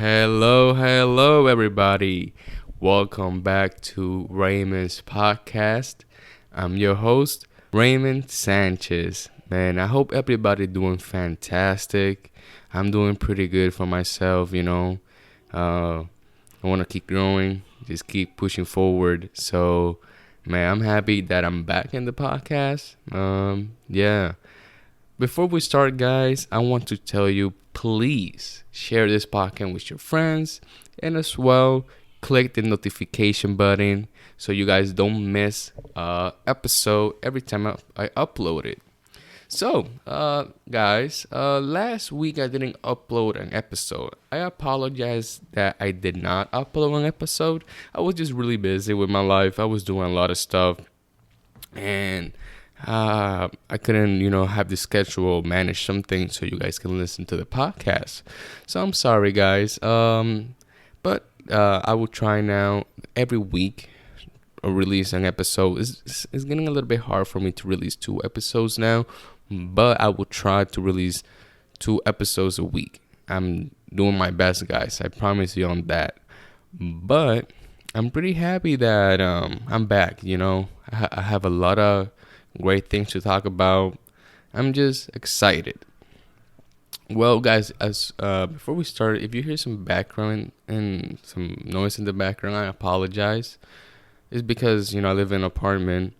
Hello, everybody. Welcome back to Raymond's podcast. I'm your host, Raymond Sanchez. Man, I hope everybody doing fantastic. I'm doing pretty good for myself. I want to keep growing, just keep pushing forward. So, man, I'm happy that I'm back in the podcast. Yeah. Before we start, guys, I want to tell you, please share this podcast with your friends, and as well click the notification button so you guys don't miss episode every time I upload it. So, guys, last week I didn't upload an episode. I apologize that I did not upload an episode. I was just really busy with my life. I was doing a lot of stuff, and I couldn't, have the schedule manage something so you guys can listen to the podcast. So I'm sorry, guys. But I will try now every week release an episode. It's getting a little bit hard for me to release 2 episodes now, but I will try to release 2 episodes a week. I'm doing my best, guys. I promise you on that. But I'm pretty happy that I'm back. I have a lot of great things to talk about. I'm just excited. Well, guys, as before we start, if you hear some background and some noise in the background, I apologize. It's because I live in an apartment,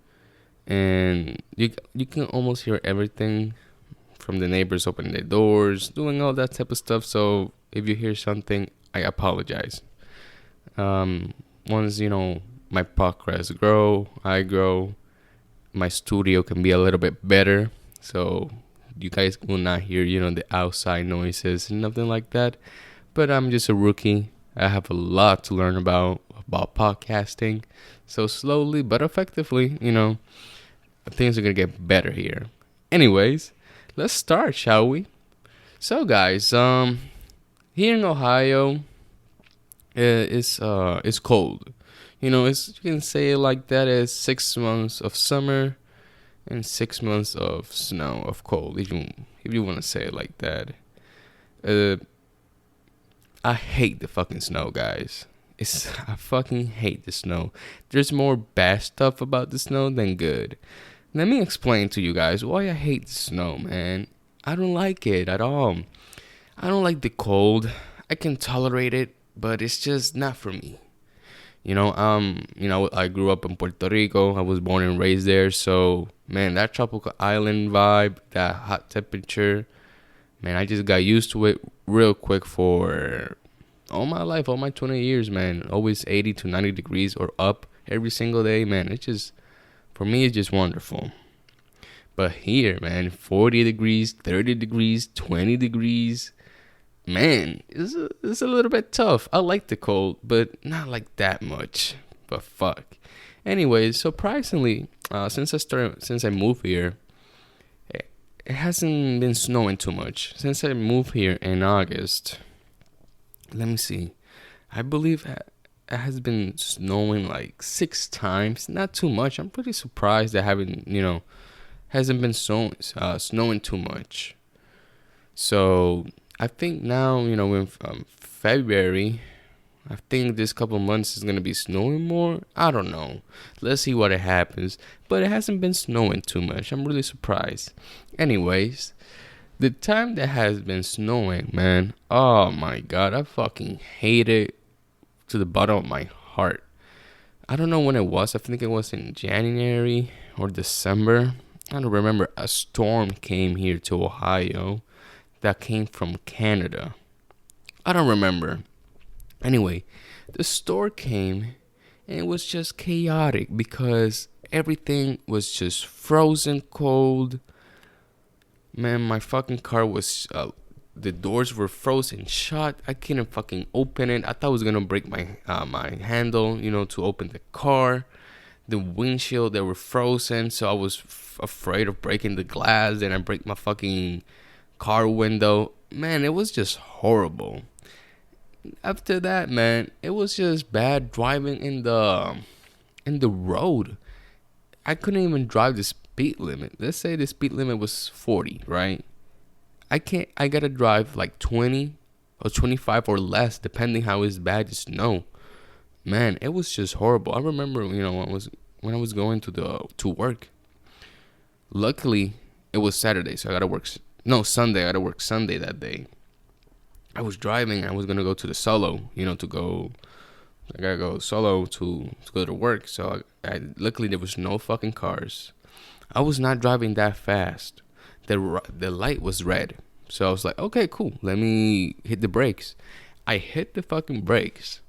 and you can almost hear everything from the neighbors opening their doors, doing all that type of stuff. So if you hear something, I apologize. Once my podcast grow, I grow. My studio can be a little bit better, so you guys will not hear the outside noises and nothing like that. But I'm just a rookie. I have a lot to learn about podcasting, so slowly but effectively things are gonna get better here. Anyways, let's start, shall we? So, guys, here in Ohio, it's cold. You can say it like that. It's 6 months of summer and 6 months of snow, of cold. If you want to say it like that. I hate the fucking snow, guys. I fucking hate the snow. There's more bad stuff about the snow than good. Let me explain to you guys why I hate the snow, man. I don't like it at all. I don't like the cold. I can tolerate it, but it's just not for me. I grew up in Puerto Rico. I was born and raised there. So, man, that tropical island vibe, that hot temperature, man, I just got used to it real quick for all my life, all my 20 years, man. Always 80 to 90 degrees or up every single day, man. For me, it's just wonderful. But here, man, 40 degrees, 30 degrees, 20 degrees. Man, it's a little bit tough. I like the cold, but not like that much. But fuck. Anyways, surprisingly, since I moved here, it hasn't been snowing too much. Since I moved here in August, let me see. I believe it has been snowing like 6 times. Not too much. I'm pretty surprised that hasn't been snowing too much. So I think now, in February, I think this couple months is going to be snowing more. I don't know. Let's see what happens. But it hasn't been snowing too much. I'm really surprised. Anyways, the time that has been snowing, man, oh my God, I fucking hate it to the bottom of my heart. I don't know when it was. I think it was in January or December. I don't remember. A storm came here to Ohio that came from Canada. I don't remember. Anyway, the storm came and it was just chaotic because everything was just frozen cold. Man, my fucking car was, the doors were frozen shut. I couldn't fucking open it. I thought I was gonna break my handle, to open the car. The windshield, they were frozen, so I was afraid of breaking the glass. Then I break my fucking car window. Man, it was just horrible. After that, man, it was just bad driving in the road. I couldn't even drive the speed limit. Let's say the speed limit was 40, right? I gotta drive like 20 or 25 or less, depending how it's bad the snow. Man, it was just horrible. I remember, when I was going to work. Luckily, it was Saturday, so I gotta work. No, Sunday. I gotta work Sunday that day. I was driving. I was gonna go to the solo, to go. I gotta go solo to go to work. So luckily there was no fucking cars. I was not driving that fast. The light was red, so I was like, okay, cool. Let me hit the brakes. I hit the fucking brakes,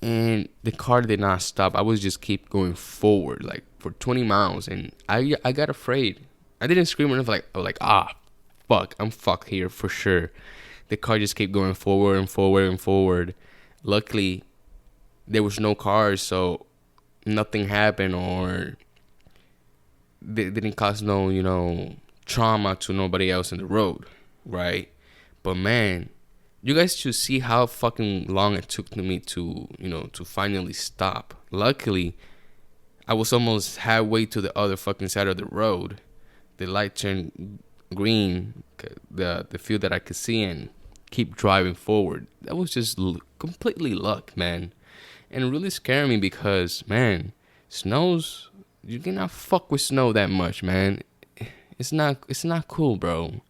and the car did not stop. I was just keep going forward like for 20 miles, and I got afraid. I didn't scream or anything. I was like, fuck, I'm fucked here for sure. The car just kept going forward and forward and forward. Luckily, there was no cars, so nothing happened, or they didn't cause no, trauma to nobody else in the road, right? But man, you guys should see how fucking long it took me to finally stop. Luckily, I was almost halfway to the other fucking side of the road. The light turned green, the field that I could see, and keep driving forward. That was just completely luck, man. And it really scared me because, man, you cannot fuck with snow that much, man. It's not cool, bro.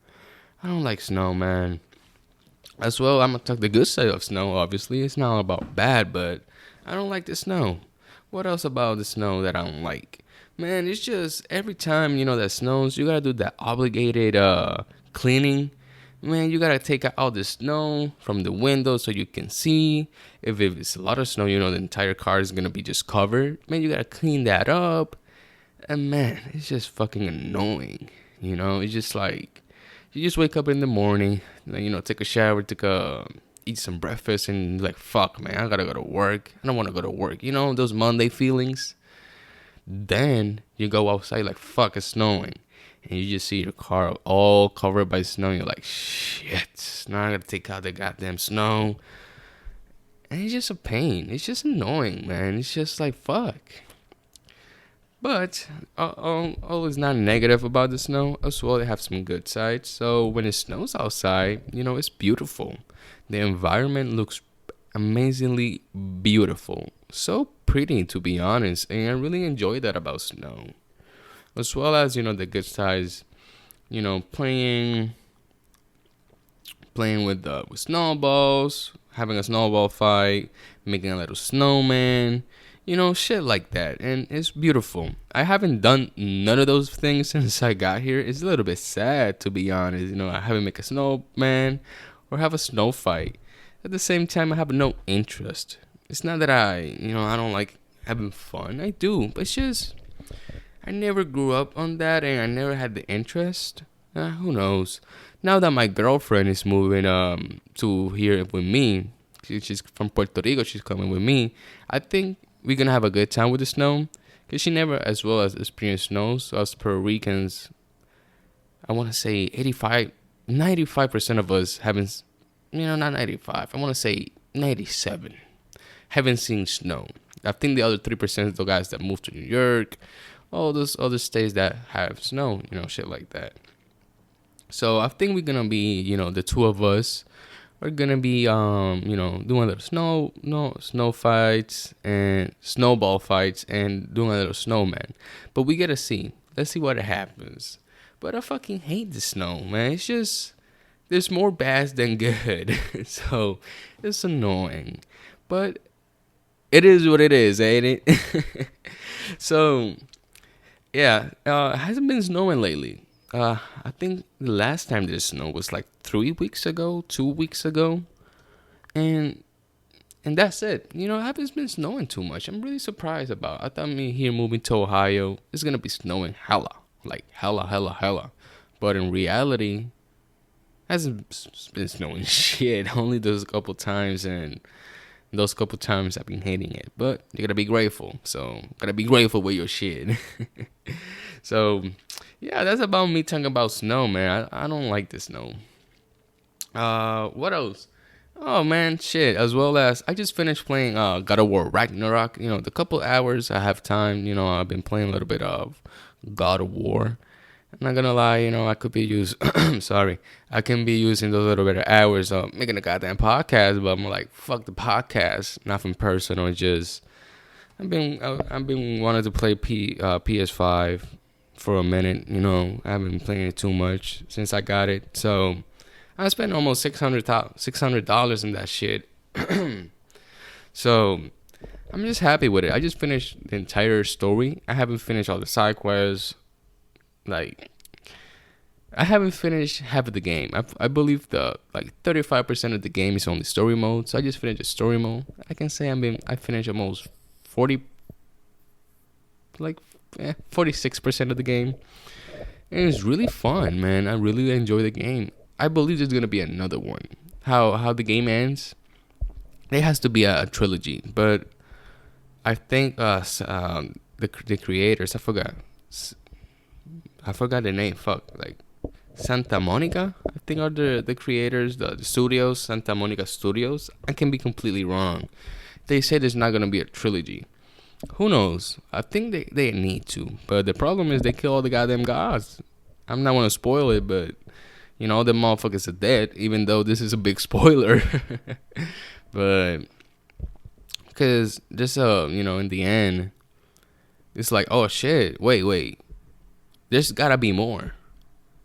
I don't like snow, man. As well, I'm gonna talk the good side of snow, obviously. It's not all about bad, but I don't like the snow. What else about the snow that I don't like? Man, it's just every time, that snows, you gotta do that obligated cleaning. Man, you gotta take out all the snow from the window so you can see. If it's a lot of snow, the entire car is gonna be just covered. Man, you gotta clean that up. And man, it's just fucking annoying. It's just like, you just wake up in the morning, take a shower, eat some breakfast, and like, fuck, man, I gotta go to work. I don't want to go to work. Those Monday feelings. Then you go outside like, fuck, it's snowing, and you just see your car all covered by snow. You're like, shit, now I gotta take out the goddamn snow. And it's just a pain. It's just annoying, man. It's just like, fuck. But all is not negative about the snow. As well, they have some good sides. So when it snows outside, it's beautiful. The environment looks amazingly beautiful. So pretty, to be honest. And I really enjoy that about snow. As well as, the good sides, playing with snowballs, having a snowball fight, making a little snowman, shit like that. And it's beautiful. I haven't done none of those things since I got here. It's a little bit sad, to be honest. I haven't make a snowman or have a snow fight. At the same time, I have no interest. It's not that I don't like having fun. I do, but it's just, I never grew up on that, and I never had the interest. Who knows? Now that my girlfriend is moving to here with me, she's from Puerto Rico, she's coming with me, I think we're going to have a good time with the snow. Because she never as well as experienced snow. So as Puerto Ricans, I want to say 95% of us haven't, not 95. I want to say 97 haven't seen snow. I think the other 3% is the guys that moved to New York, all those other states that have snow, shit like that. So I think we're going to be, the two of us are going to be, doing a little snow fights and snowball fights and doing a little snowman. But we got to see. Let's see what happens. But I fucking hate the snow, man. It's just, there's more bad than good. So it's annoying. But it is what it is, ain't it? So, yeah, it hasn't been snowing lately. I think the last time there snow was like 2 weeks ago, and that's it. It haven't been snowing too much. I'm really surprised about it. I thought me here moving to Ohio, it's gonna be snowing hella, like hella. But in reality, hasn't been snowing shit. Only those couple times, and those couple times I've been hating it. But you gotta be grateful. So gotta be grateful with your shit. So yeah, that's about me talking about snow, man. I don't like the snow. What else? Oh man, shit. As well as I just finished playing God of War Ragnarok. The couple hours I have time, I've been playing a little bit of God of War. I'm not gonna lie, I could be used. Sorry, I can be using those little bit of hours of making a goddamn podcast, but I'm like, fuck the podcast. Nothing personal. Just I've been wanting to play PS5 for a minute. I haven't been playing it too much since I got it. So I spent almost $600 in that shit. So I'm just happy with it. I just finished the entire story. I haven't finished all the side quests. Like, I haven't finished half of the game. I believe the 35% of the game is only story mode. So I just finished the story mode. I can say I finished almost 40, 46% of the game. And it's really fun, man. I really enjoy the game. I believe there's gonna be another one. How the game ends, it has to be a trilogy. But I think the creators, I forgot the name. Fuck, like Santa Monica, I think are the creators, the studios, Santa Monica Studios. I can be completely wrong. They say there's not gonna be a trilogy. Who knows? I think they need to. But the problem is they kill all the goddamn gods. I'm not gonna spoil it, but all the motherfuckers are dead. Even though this is a big spoiler, but because just in the end, it's like, oh shit, wait, there's gotta be more.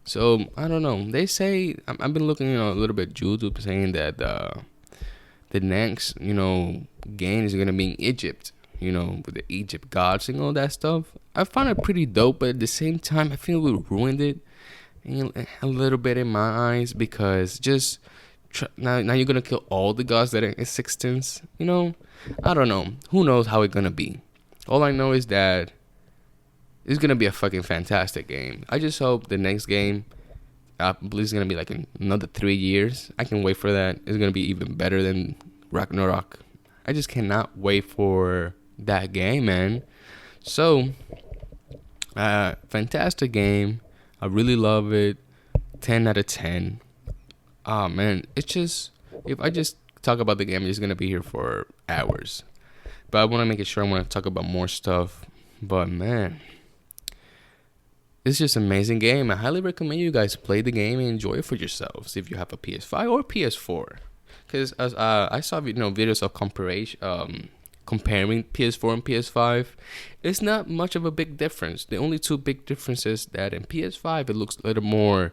So I don't know. They say I've been looking, a little bit YouTube saying that the next, game is gonna be in Egypt. With the Egypt gods and all that stuff. I found it pretty dope, but at the same time, I feel we ruined it a little bit in my eyes because just now you're gonna kill all the gods that are in existence. I don't know. Who knows how it's gonna be? All I know is that it's gonna be a fucking fantastic game. I just hope the next game, I believe it's gonna be like in another 3 years. I can wait for that. It's gonna be even better than Ragnarok. I just cannot wait for that game, man. So, fantastic game. I really love it. 10 out of 10. Oh, man. It's just, if I just talk about the game, I'm just going to be here for hours. But I want to make it sure I want to talk about more stuff. But, man, it's just an amazing game. I highly recommend you guys play the game and enjoy it for yourselves if you have a PS5 or PS4. Because I saw videos of comparing PS4 and PS5. It's not much of a big difference. The only two big differences that in PS5 it looks a little more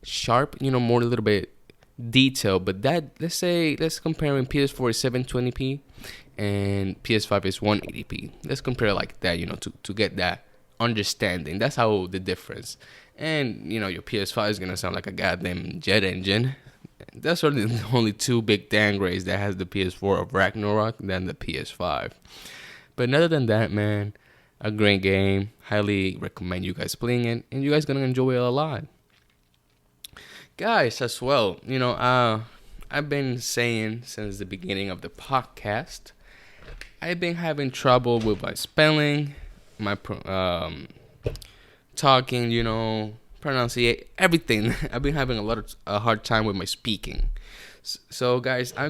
sharp, more a little bit detailed. But let's compare in PS4 is 720p and PS5 is 180p. Let's compare like that, to get that understanding. That's how the difference. And your PS5 is gonna sound like a goddamn jet engine. That's sort of the only two big downgrades that has the PS4 of Ragnarok than the PS5. But other than that, man, a great game. Highly recommend you guys playing it, and you guys gonna enjoy it a lot. Guys, as well, I've been saying since the beginning of the podcast, I've been having trouble with my spelling, my talking, pronunciate everything. I've been having a hard time with my speaking. So guys, I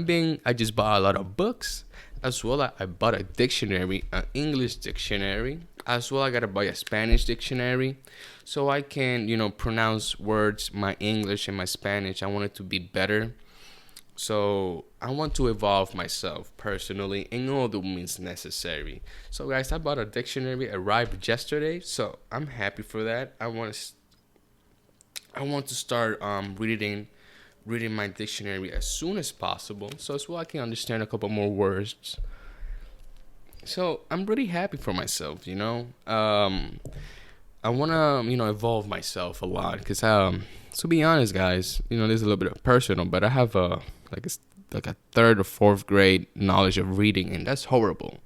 just bought a lot of books, as well I bought a dictionary, an English dictionary, as well I gotta buy a Spanish dictionary, so I can pronounce words, my English and my Spanish. I want it to be better. So I want to evolve myself personally in all the means necessary. So guys, I bought a dictionary, arrived yesterday, so I'm happy for that. I want to start reading my dictionary as soon as possible, so as well I can understand a couple more words. So I'm really happy for myself, I want to evolve myself a lot, because to be honest, guys, this is a little bit of personal, but I have a third or fourth grade knowledge of reading, and that's horrible.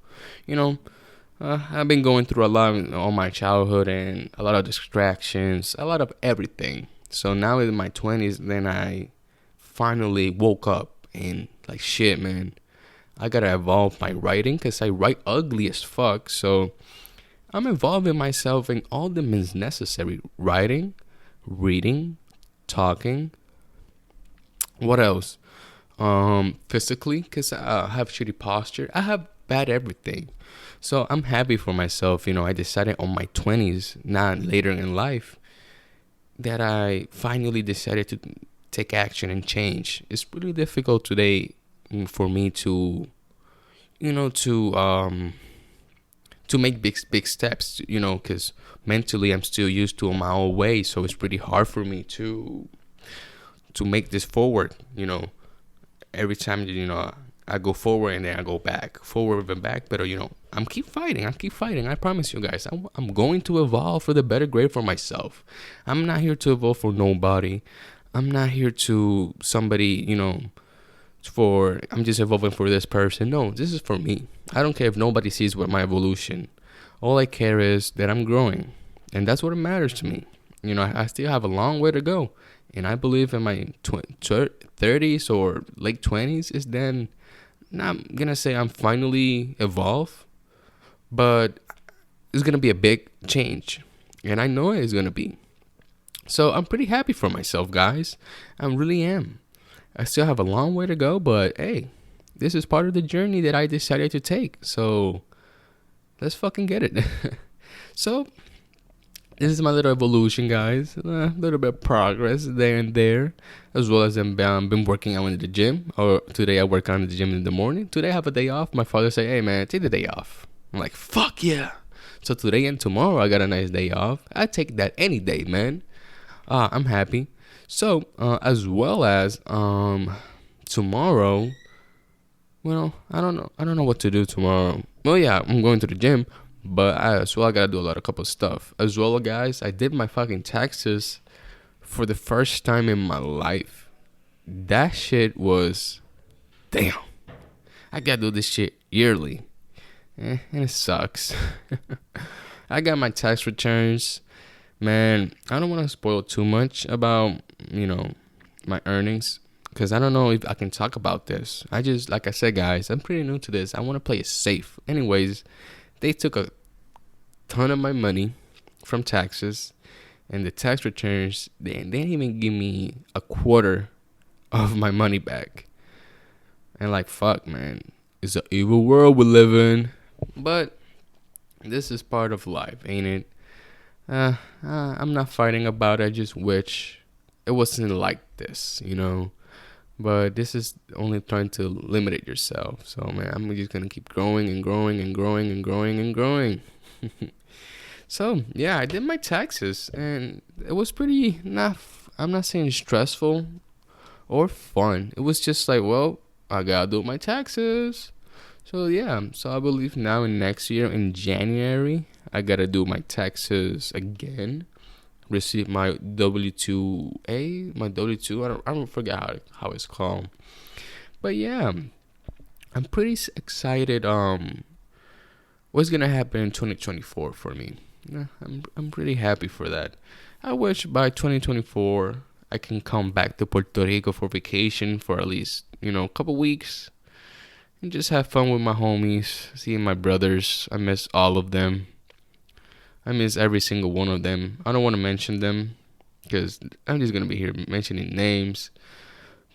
I've been going through a lot in all my childhood and a lot of distractions, a lot of everything. So now in my 20s, then I finally woke up and like, shit, man, I gotta evolve my writing, because I write ugly as fuck. So I'm involving myself in all the means necessary: writing, reading, talking. What else? Physically, because I have shitty posture. I have bad everything. So I'm happy for myself. I decided on my 20s, not later in life, that I finally decided to take action and change. It's really difficult today for me to, you know, to make big steps, because mentally I'm still used to my old way, so it's pretty hard for me to make this forward. Every time I go forward and then I go back, forward and back. But I'm keep fighting. I promise you guys, I'm going to evolve for the better grade for myself. I'm not here to evolve for nobody. I'm not here to somebody, I'm just evolving for this person. No, this is for me. I don't care if nobody sees what my evolution. All I care is that I'm growing, and that's what matters to me. I still have a long way to go, and I believe in my 30s or late 20s is then. Not gonna say I'm finally evolved, but it's gonna be a big change, and I know it's gonna be. So I'm pretty happy for myself, guys. I really am. I still have a long way to go, but hey, this is part of the journey that I decided to take. So let's fucking get it. So this is my little evolution, guys. A little bit of progress there and there, as well as I've been working out in the gym. Or today I work out in the gym in the morning. Today I have a day off. My father say, "Hey man, take the day off." I'm like, "Fuck yeah!" So today and tomorrow I got a nice day off. I take that any day, man. I'm happy. So as well as tomorrow. Well, I don't know. I don't know what to do tomorrow. Well, yeah, I'm going to the gym. But I gotta do a couple of stuff. As well, guys, I did my fucking taxes for the first time in my life. That shit was, damn. I gotta do this shit yearly. And it sucks. I got my tax returns. Man, I don't want to spoil too much about, my earnings. Because I don't know if I can talk about this. Like I said, guys, I'm pretty new to this. I want to play it safe. Anyways, they took a ton of my money from taxes, and the tax returns, they didn't even give me a quarter of my money back. And like, fuck, man, it's an evil world we live in. But this is part of life, ain't it? I'm not fighting about it. I just wish it wasn't like this, But this is only trying to limit it yourself. So, man, I'm just going to keep growing and growing and growing and growing and growing. So, yeah, I did my taxes. And it was pretty, I'm not saying stressful or fun. It was just like, well, I got to do my taxes. So, yeah. So, I believe now in next year, in January, I got to do my taxes again. Receive my W2A, my W2. I don't forget how it's called. But yeah, I'm pretty excited. What's gonna happen in 2024 for me? Yeah, I'm pretty happy for that. I wish by 2024 I can come back to Puerto Rico for vacation for at least a couple weeks and just have fun with my homies, seeing my brothers. I miss all of them. I miss every single one of them. I don't want to mention them because I'm just going to be here mentioning names.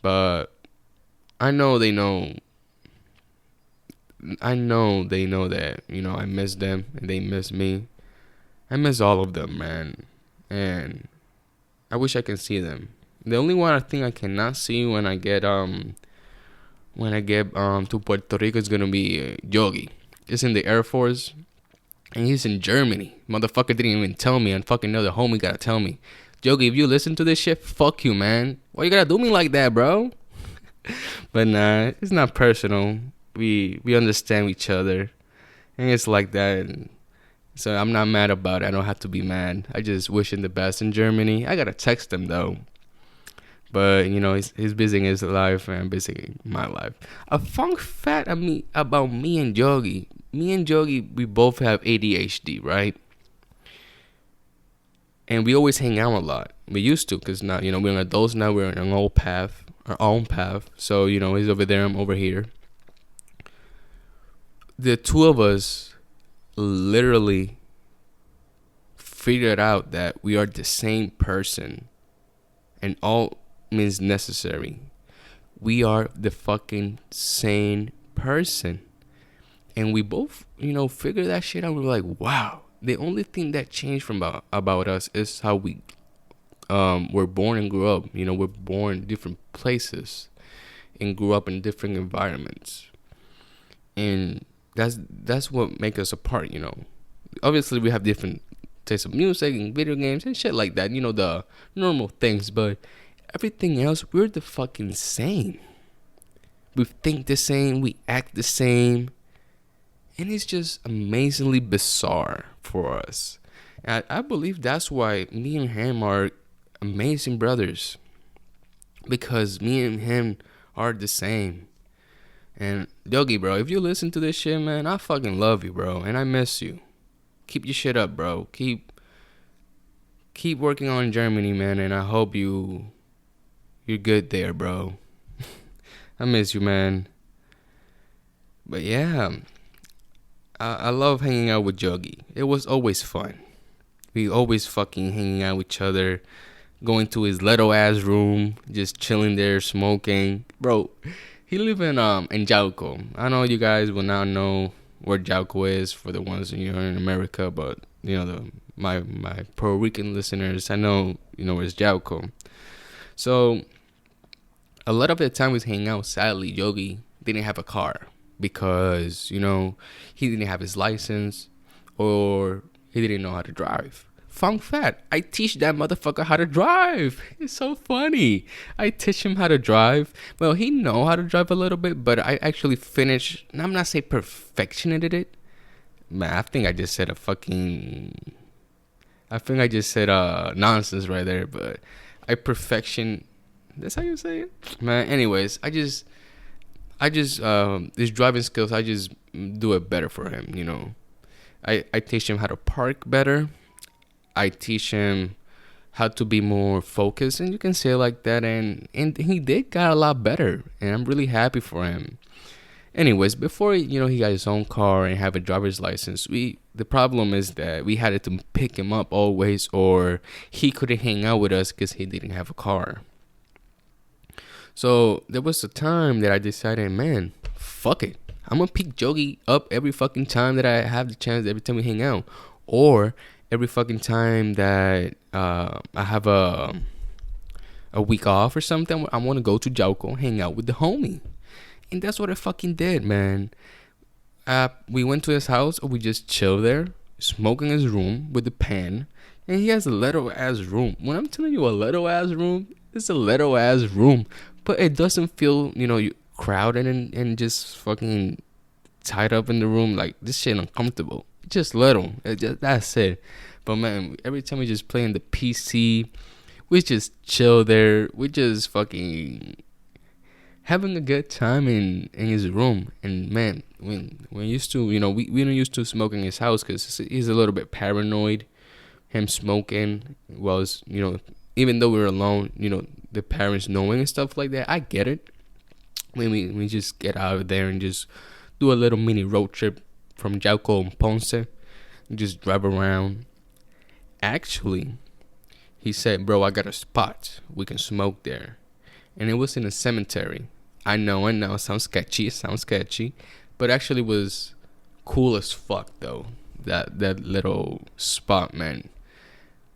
But I know they know. I know that, I miss them and they miss me. I miss all of them, man. And I wish I can see them. The only one I think I cannot see when I get to Puerto Rico is going to be Yogi. It's in the Air Force. And he's in Germany. Motherfucker didn't even tell me. And fucking know the homie gotta tell me. Yogi, if you listen to this shit, fuck you, man. Why you gotta do me like that, bro? But nah, it's not personal. We understand each other. And it's like that. And so I'm not mad about it. I don't have to be mad. I just wish him the best in Germany. I gotta text him, though. But, he's busy in his life and I'm busy in my life. A fun fact about me and Yogi. Me and Yogi, we both have ADHD, right? And we always hang out a lot. We used to, because now, we're adults now. We're on our own path. So, he's over there, I'm over here. The two of us literally figured out that we are the same person. And all means necessary. We are the fucking same person. And we both, figured that shit out. We were like, wow. The only thing that changed from about us is how we were born and grew up. You know, we're born in different places and grew up in different environments, and that's what makes us apart. You know, obviously we have different tastes of music and video games and shit like that. You know, the normal things, but everything else, we're the fucking same. We think the same, we act the same, and it's just amazingly bizarre for us. And I believe that's why me and him are amazing brothers, because me and him are the same. And Yogi, bro, if you listen to this shit, man, I fucking love you, bro, and I miss you. Keep your shit up, bro. Keep working on Germany, man, and I hope you're good there, bro. I miss you, man. But yeah, I love hanging out with Yogi. It was always fun. We always fucking hanging out with each other, going to his little ass room, just chilling there, smoking. Bro, he live in Jauco. I know you guys will not know where Jauco is for the ones in America, but you know my Puerto Rican listeners, I know you know where's Jauco. So a lot of the time we was hanging out. Sadly, Yogi didn't have a car because you know he didn't have his license or he didn't know how to drive. Fun fact, I teach that motherfucker how to drive. It's so funny. I teach him how to drive. Well, he know how to drive a little bit, but I actually finished. I'm not saying perfectionated it. Man, I think I just said nonsense right there. But I perfection. That's how you say it, man. Anyways, I just his driving skills. I just do it better for him. You know, I teach him how to park better. I teach him how to be more focused, and you can say it like that, and he did got a lot better, and I'm really happy for him. Anyways, before you know he got his own car and have a driver's license, the problem is that we had to pick him up always, or he couldn't hang out with us because he didn't have a car. So there was a time that I decided, man, fuck it, I'm gonna pick Yogi up every fucking time that I have the chance, every time we hang out, or every fucking time that I have a week off or something, I want to go to Jauco, hang out with the homie. And that's what I fucking did, man. We went to his house, we just chill there, smoke in his room with the pen. And he has a little ass room. When I'm telling you a little ass room, it's a little ass room. But it doesn't feel, you know, crowded and just fucking tied up in the room. Like, this shit uncomfortable. Just little. That's it. But man, every time we just playing the PC, we just chill there. We just fucking having a good time in his room. And man, when used to, you know, we don't used to smoke in his house because he's a little bit paranoid. Him smoking was, you know, even though we were alone, you know, the parents knowing and stuff like that. I get it. When we just get out of there and just do a little mini road trip from Jauco and Ponce, just drive around. Actually, he said, bro, I got a spot. We can smoke there. And it was in a cemetery. I know, sounds sketchy. But actually was cool as fuck, though. That little spot, man.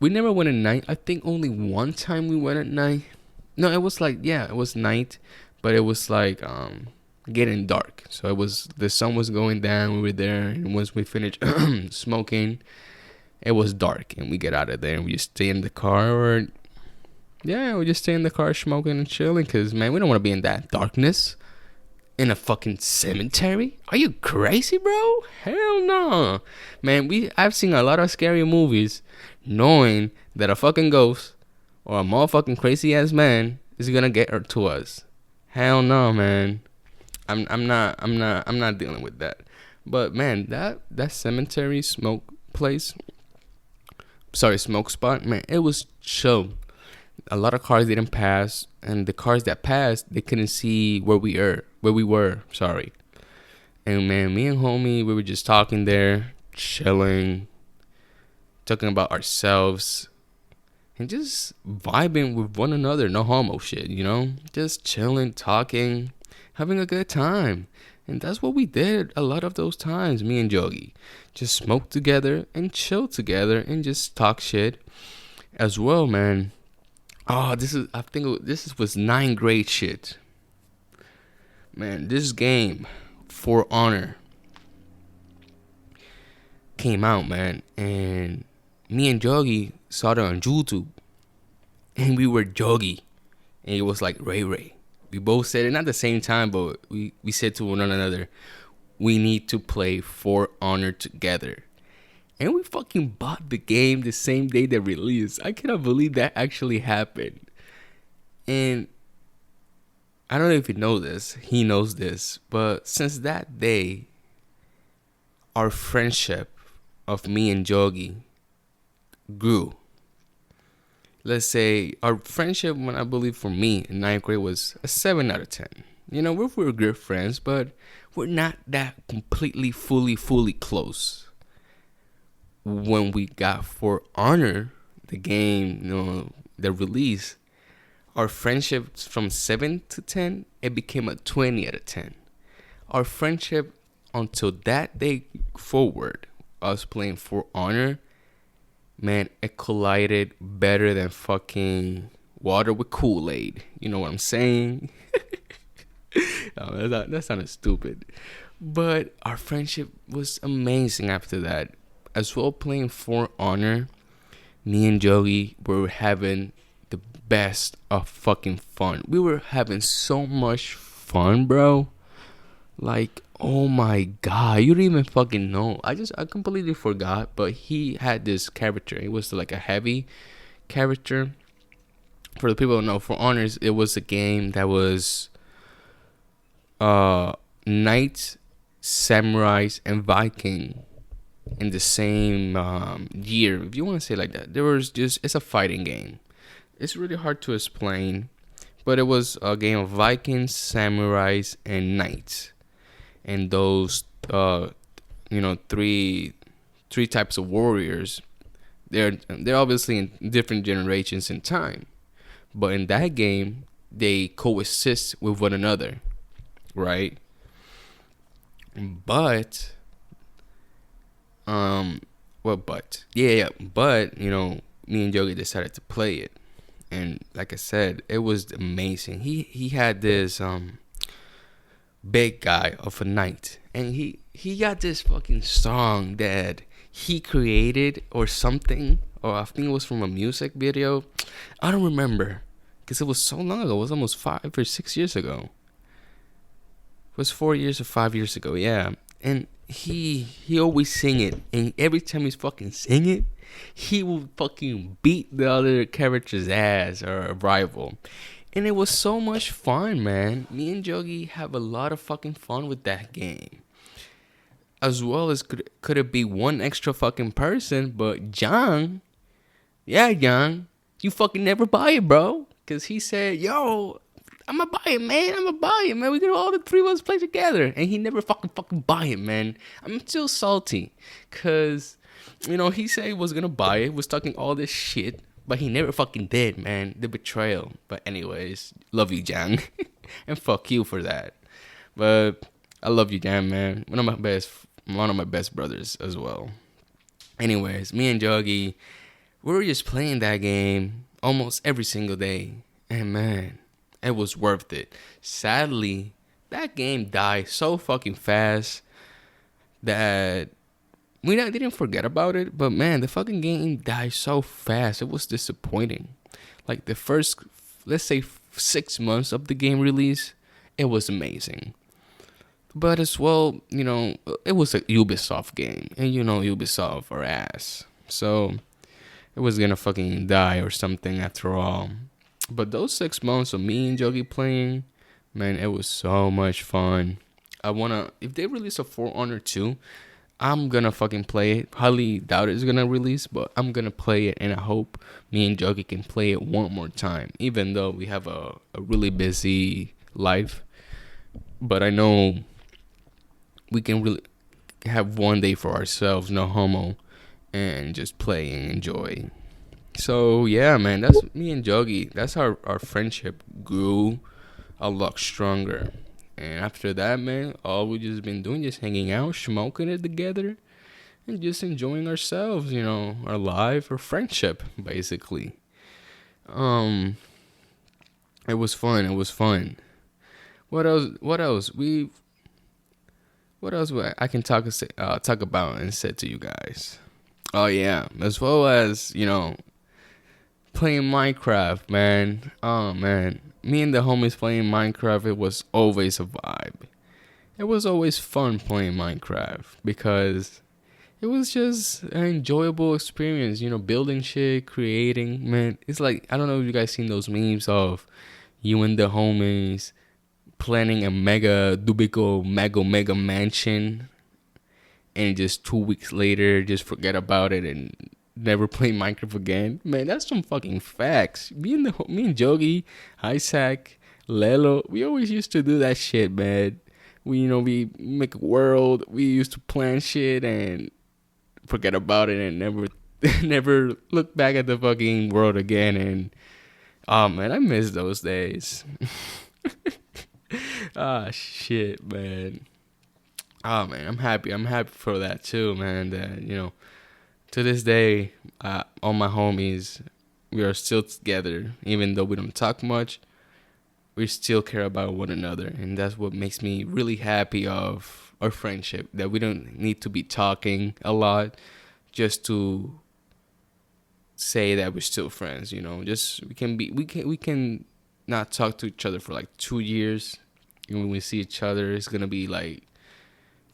We never went at night. I think only one time we went at night. No, it was like, yeah, it was night. But it was like getting dark. So it was, the sun was going down. We were there. And once we finished smoking, it was dark. And we get out of there and we just stay in the car. Or yeah, we just stay in the car smoking and chilling. Because, man, we don't want to be in that darkness. In a fucking cemetery? Are you crazy, bro? Hell no. Man, I've seen a lot of scary movies knowing that a fucking ghost or a motherfucking crazy ass man is gonna get her to us. Hell no, man. I'm not dealing with that. But man, that cemetery smoke spot, man, it was chill. A lot of cars didn't pass, and the cars that passed, they couldn't see where we were. Sorry. And man, me and homie, we were just talking there, chilling, talking about ourselves, and just vibing with one another. No homo shit, you know? Just chilling, talking, having a good time. And that's what we did a lot of those times, me and Yogi. Just smoke together and chill together and just talk shit as well, man. Oh, this was ninth grade shit. Man, this game, For Honor, came out, man, and me and Joggy saw it on YouTube, and we were Joggy, and it was like Ray Ray. We both said it not at the same time, but we said to one another, we need to play For Honor together. And we fucking bought the game the same day that released. I cannot believe that actually happened. And I don't know if you know this, he knows this, but since that day, our friendship of me and Jogi grew. Let's say our friendship, when I believe for me in ninth grade, was a 7 out of 10. You know, we're good friends, but we're not that completely, fully close. When we got For Honor, the game, the release, our friendship from 7 to 10, it became a 20 out of 10. Our friendship until that day forward, us playing For Honor, man, it collided better than fucking water with Kool-Aid. You know what I'm saying? No, that sounded stupid. But our friendship was amazing after that. As well, playing For Honor, me and Joey were having the best of fucking fun. We were having so much fun, bro. Like, oh my god, you don't even fucking know. I completely forgot, but he had this character. It was like a heavy character. For the people who know, For Honors, it was a game that was knights, samurais, and Viking in the same year, if you want to say it like that. It's a fighting game. It's really hard to explain, but it was a game of Vikings, samurais, and knights. And those three types of warriors, they're obviously in different generations in time, but in that game they coexist with one another, right? But but me and Yogi decided to play it, and like I said, it was amazing. He had this big guy of a knight, and he got this fucking song that he created or something, or I think it was from a music video. I don't remember because it was so long ago. It was almost 5 or 6 years ago. It was 4 years or 5 years ago, yeah. And he always sing it, and every time he's fucking sing it, he will fucking beat the other character's ass or a rival. And it was so much fun, man. Me and Jogi have a lot of fucking fun with that game. As well as could it be one extra fucking person, but John, yeah, John, you fucking never buy it, bro. Cause he said, yo, I'ma buy it, man. I'ma buy it, man. We can all the three of us play together. And he never fucking buy it, man. I'm still salty. Cause, he said he was gonna buy it, was talking all this shit. But he never fucking did, man. The betrayal. But anyways, love you, Jang. And fuck you for that. But I love you, Jang, man. One of my best brothers as well. Anyways, me and Joggy, we were just playing that game almost every single day. And man, it was worth it. Sadly, that game died so fucking fast that we didn't forget about it, but man, the fucking game died so fast. It was disappointing. Like the first, let's say 6 months of the game release, it was amazing. But as well, it was a Ubisoft game, and Ubisoft are ass. So it was gonna fucking die or something after all. But those 6 months of me and Jogi playing, man, it was so much fun. If they release a For Honor 2, I'm gonna fucking play it. Highly doubt it's gonna release, but I'm gonna play it, and I hope me and Jogi can play it one more time. Even though we have a really busy life, but I know we can really have one day for ourselves, no homo, and just play and enjoy. So yeah, man, that's me and Jogi. That's how our friendship grew a lot stronger. And after that, man, all we just been doing is hanging out, smoking it together, and just enjoying ourselves, our life, our friendship, basically. Um, it was fun. It was fun. What else? What else? What else I can talk about and say to you guys? Oh yeah, as well as playing Minecraft, man. Oh man, me and the homies playing Minecraft. It was always a vibe. It was always fun playing Minecraft because it was just an enjoyable experience. Building shit, creating. Man, it's like I don't know if you guys seen those memes of you and the homies planning a mega dubico mega mansion, and just 2 weeks later just forget about it and never play Minecraft again. Man, that's some fucking facts. Me and Jogi, Isaac, Lelo, we always used to do that shit, man. We make a world. We used to plan shit and forget about it and never never look back at the fucking world again. And oh man, I miss those days. Ah shit, man. Oh man, I'm happy. I'm happy for that too, man. That to this day, all my homies, we are still together. Even though we don't talk much, we still care about one another, and that's what makes me really happy of our friendship. That we don't need to be talking a lot just to say that we're still friends. Just we can not talk to each other for like 2 years, and when we see each other, it's gonna be like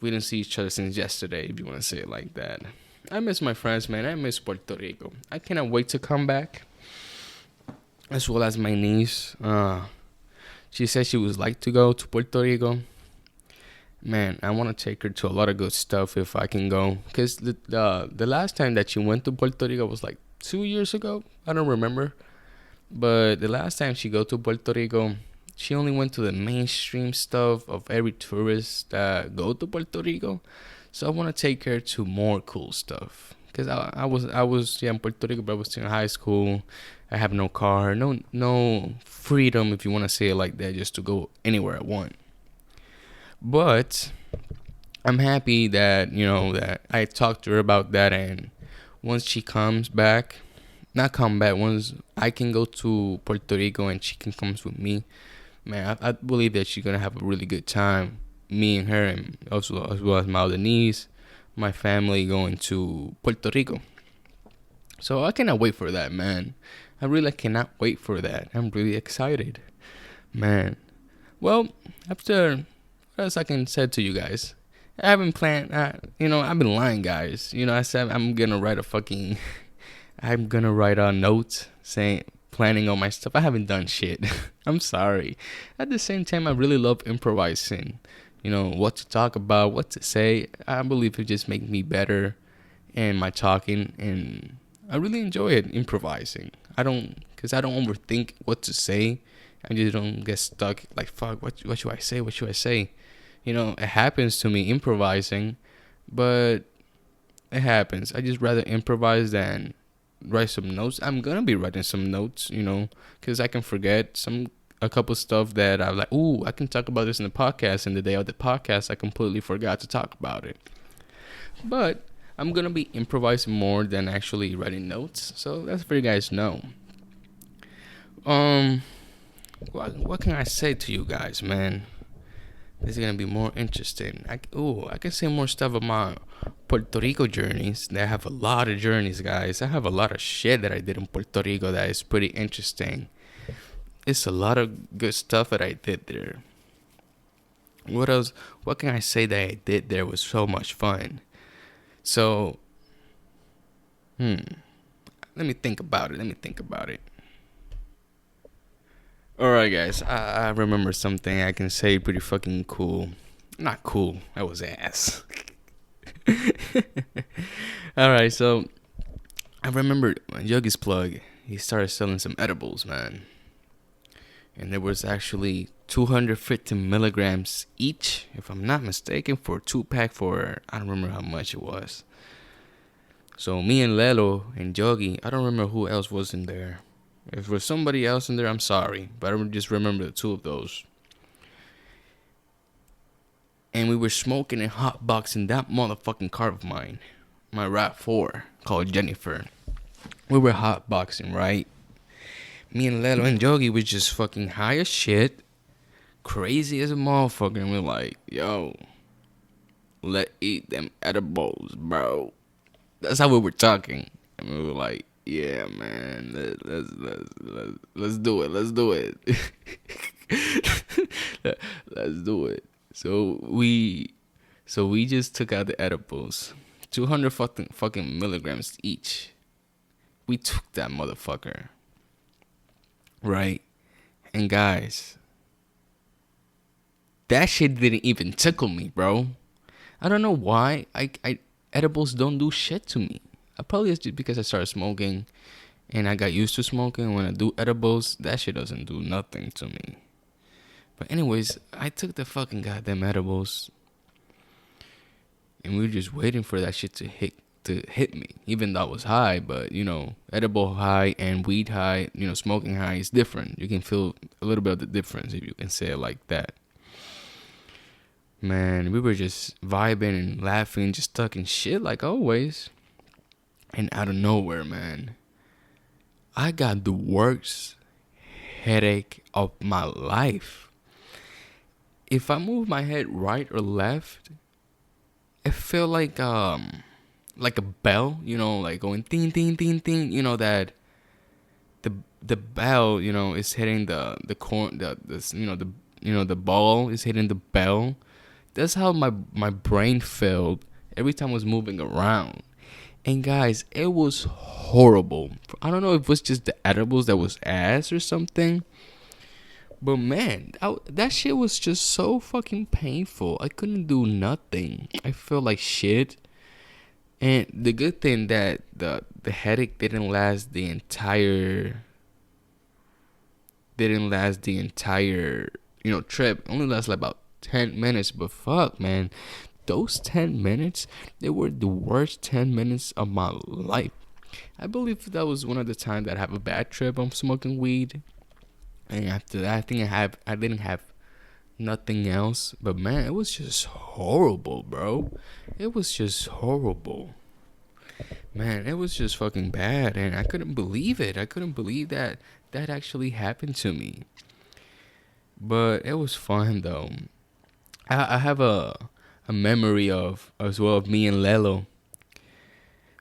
we didn't see each other since yesterday, if you want to say it like that. I miss my friends, man. I miss Puerto Rico. I cannot wait to come back. As well as my niece. She said she would like to go to Puerto Rico. Man, I want to take her to a lot of good stuff if I can go. Because the last time that she went to Puerto Rico was like 2 years ago. I don't remember. But the last time she go to Puerto Rico, she only went to the mainstream stuff of every tourist that go to Puerto Rico. So I want to take her to more cool stuff. Cause I was in Puerto Rico, but I was still in high school. I have no car, no freedom, if you want to say it like that, just to go anywhere I want. But I'm happy that that I talked to her about that, and once she comes back, not come back, once I can go to Puerto Rico and she can come with me, man, I believe that she's gonna have a really good time. Me and her, and also as well as my other niece, my family going to Puerto Rico. So I cannot wait for that, man. I really cannot wait for that. I'm really excited, man. Well, after what else I can say to you guys? I haven't planned. I've been lying, guys. I said I'm gonna write a fucking. I'm gonna write a note saying planning all my stuff. I haven't done shit. I'm sorry. At the same time, I really love improvising. What to talk about, what to say. I believe it just makes me better in my talking, and I really enjoy it improvising. Cause I don't overthink what to say. I just don't get stuck like fuck. What should I say? What should I say? It happens to me improvising, but it happens. I just rather improvise than write some notes. I'm gonna be writing some notes, because I can forget a couple stuff that I'm like, ooh, I can talk about this in the podcast. And the day of the podcast, I completely forgot to talk about it. But I'm gonna be improvising more than actually writing notes. So that's for you guys know. What can I say to you guys, man? This is gonna be more interesting. I can say more stuff about my Puerto Rico journeys. I have a lot of journeys, guys. I have a lot of shit that I did in Puerto Rico that is pretty interesting. It's a lot of good stuff that I did there. What else? What can I say that I did there was so much fun? So, let me think about it. Alright, guys. I remember something I can say pretty fucking cool. Not cool. That was ass. Alright, so I remember Yogi's Plug. He started selling some edibles, man. And there was actually 250 milligrams each, if I'm not mistaken, for a 2-pack for, I don't remember how much it was. So me and Lelo and Yogi, I don't remember who else was in there. If there's somebody else in there, I'm sorry. But I just remember the two of those. And we were smoking and hotboxing that motherfucking car of mine. My RAV4 called Jennifer. We were hotboxing, right? Me and Lelo and Yogi was just fucking high as shit, crazy as a motherfucker, and we're like, yo, let eat them edibles, bro. That's how we were talking, and we were like, yeah, man, let's do it, let's do it, let's do it. So we just took out the edibles, 200 fucking milligrams each. We took that motherfucker, right? And guys, that shit didn't even tickle me, bro. I don't know why. I edibles don't do shit to me. Probably it's just because I started smoking and I got used to smoking. When I do edibles, that shit doesn't do nothing to me. But anyways, I took the fucking goddamn edibles and we were just waiting for that shit to hit me. Even though I was high, but edible high and weed high, smoking high is different. You can feel a little bit of the difference, if you can say it like that. Man, we were just vibing and laughing, just talking shit like always. And out of nowhere, man, I got the worst headache of my life. If I move my head right or left, it felt like a bell, like going ding ding ding ding. That the bell, is hitting the corn, the ball is hitting the bell. That's how my brain felt every time I was moving around. And guys, it was horrible. I don't know if it was just the edibles that was ass or something. But man, that shit was just so fucking painful. I couldn't do nothing. I felt like shit. And the good thing that the headache didn't last the entire trip. It only lasted like about 10 minutes. But fuck, man, those 10 minutes, they were the worst 10 minutes of my life. I believe that was one of the times that I have a bad trip on smoking weed. And after that, I think I didn't have nothing else. But man, it was just horrible, bro. It was just horrible. Man, it was just fucking bad. And I couldn't believe it. I couldn't believe that actually happened to me. But it was fun, though. I have a memory of me and Lelo.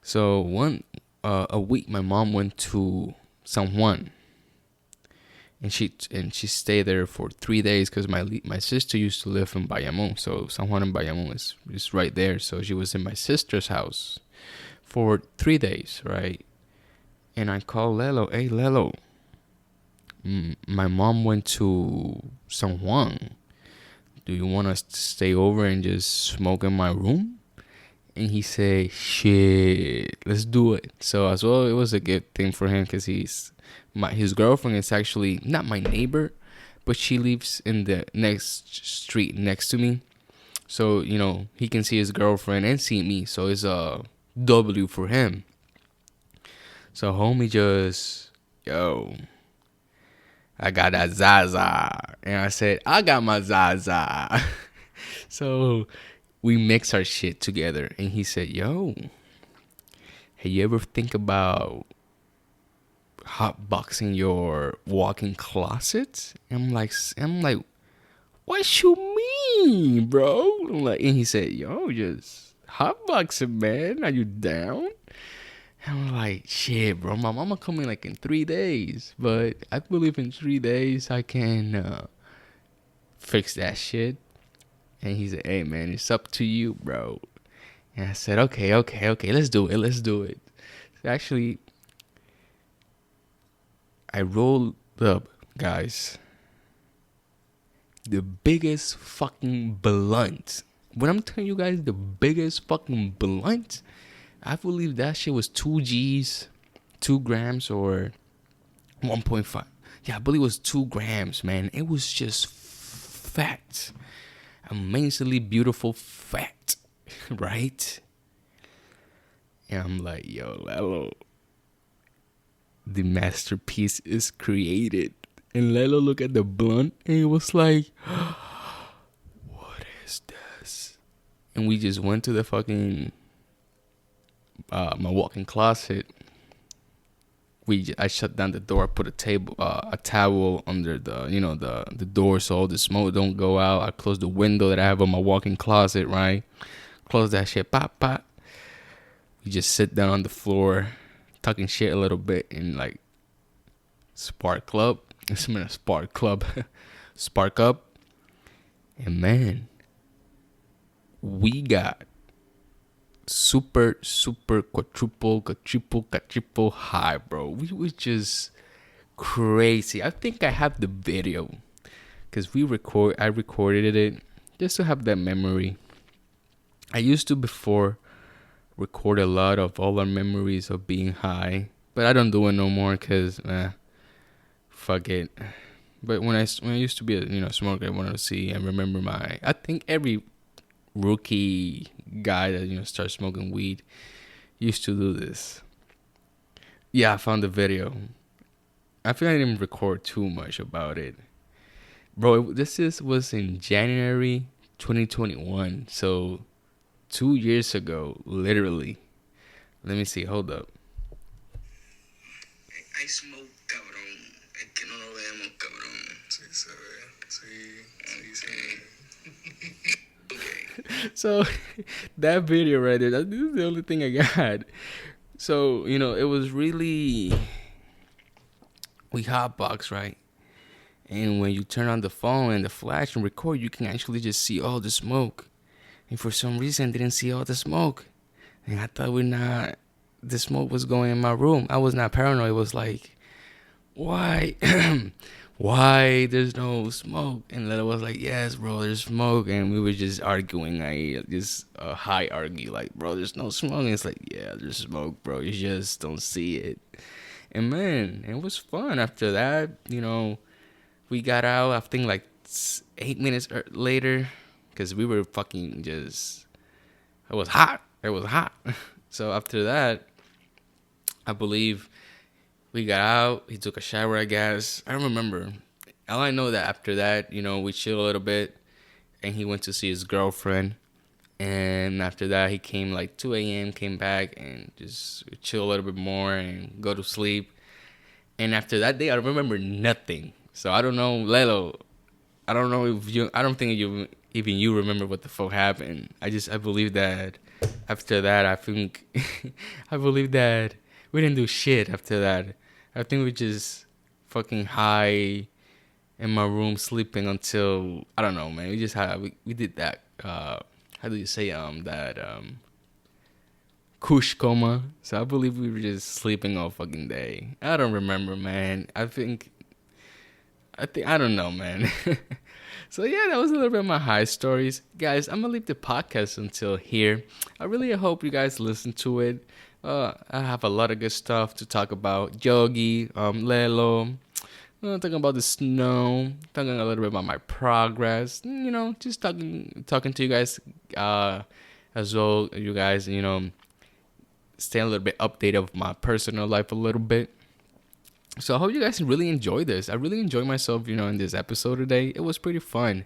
So a week my mom went to San Juan, and she stayed there for 3 days because my sister used to live in Bayamon. So San Juan and Bayamon is right there. So she was in my sister's house for 3 days, right? And I called Lelo, hey Lelo, my mom went to San Juan. Do you want us to stay over and just smoke in my room? And he said, shit, let's do it. So as well, it was a good thing for him because his girlfriend is actually not my neighbor, but she lives in the next street next to me. So, he can see his girlfriend and see me. So it's a W for him. So homie just, yo, I got that Zaza. And I said, I got my Zaza. So we mix our shit together. And he said, yo, hey, you ever think about hotboxing your walk-in closet? And I'm like, what you mean, bro? And he said, yo, just hotboxing, man. Are you down? And I'm like, shit, bro. My mama coming like in 3 days. But I believe in 3 days I can fix that shit. And he said, hey, man, it's up to you, bro. And I said, okay, let's do it. So actually, I rolled up, guys, the biggest fucking blunt. When I'm telling you guys the biggest fucking blunt, I believe that shit was 2 G's, 2 grams, or 1.5. Yeah, I believe it was 2 grams, man. It was just fat. Amazingly beautiful fat, right? And I'm like, yo, Lelo, the masterpiece is created. And Lelo looked at the blunt and he was like, what is this? And we just went to the fucking my walk-in closet, I shut down the door. I put a towel under the door so all the smoke don't go out. I close the window that I have on my walk-in closet, right? Close that shit, pop, pop. We just sit down on the floor, talking shit a little bit, and like spark club. It's a spark club, spark up, and man, we got super quadruple high, bro. We was just crazy. I think I have the video because I recorded it just to have that memory. I used to before record a lot of all our memories of being high, but I don't do it no more because fuck it. But when I used to be a smoker, I wanted to see and remember I think every rookie guy that starts smoking weed used to do this. Yeah, I found the video. I feel I didn't record too much about it, bro. Was in January 2021, so 2 years ago, literally. Let me see. Hold up. I smoke, cabrón. Es que no lo vemos, cabrón. Sí, se ve. Sí. Okay. So that video right there, this is the only thing I got. So, it was really, we hotbox, right? And when you turn on the phone and the flash and record, you can actually just see all the smoke. And for some reason, I didn't see all the smoke. And I thought the smoke was going in my room. I was not paranoid. It was like, why? Why there's no smoke? And Lila was like, yes, bro, there's smoke. And we were just arguing. High argue, like, bro, there's no smoke. And it's like, yeah, there's smoke, bro. You just don't see it. And man, it was fun. After that, we got out, I think like 8 minutes later, because we were fucking just, it was hot. So after that, I believe we got out. He took a shower, I guess. I don't remember. All I know that after that, we chilled a little bit, and he went to see his girlfriend. And after that, he came like 2 a.m., came back, and just chill a little bit more and go to sleep. And after that day, I remember nothing. So I don't know, Lelo. I don't think even you remember what the fuck happened. I believe that after that, I believe that we didn't do shit after that. I think we just fucking high in my room sleeping until, I don't know, man. We did that, how do you say, kush coma. So I believe we were just sleeping all fucking day. I don't remember, man. I don't know, man. So yeah, that was a little bit of my high stories. Guys, I'm going to leave the podcast until here. I really hope you guys listen to it. I have a lot of good stuff to talk about. Yogi, Lelo, talking about the snow, talking a little bit about my progress. Just talking to you guys as well. You guys, stay a little bit updated of my personal life a little bit. So I hope you guys really enjoy this. I really enjoyed myself, in this episode today. It was pretty fun,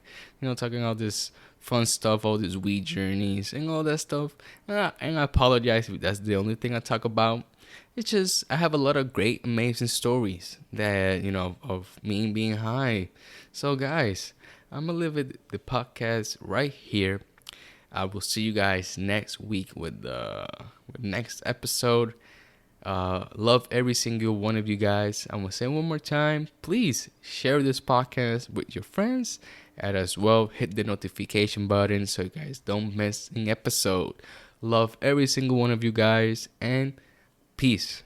talking all this fun stuff, all these weed journeys and all that stuff. And I apologize if that's the only thing I talk about. It's just, I have a lot of great, amazing stories that, of me being high. So guys, I'm going to leave the podcast right here. I will see you guys next week with the next episode. Love every single one of you guys. I'm gonna say one more time, please share this podcast with your friends, and as well hit the notification button so you guys don't miss an episode. Love every single one of you guys, and peace.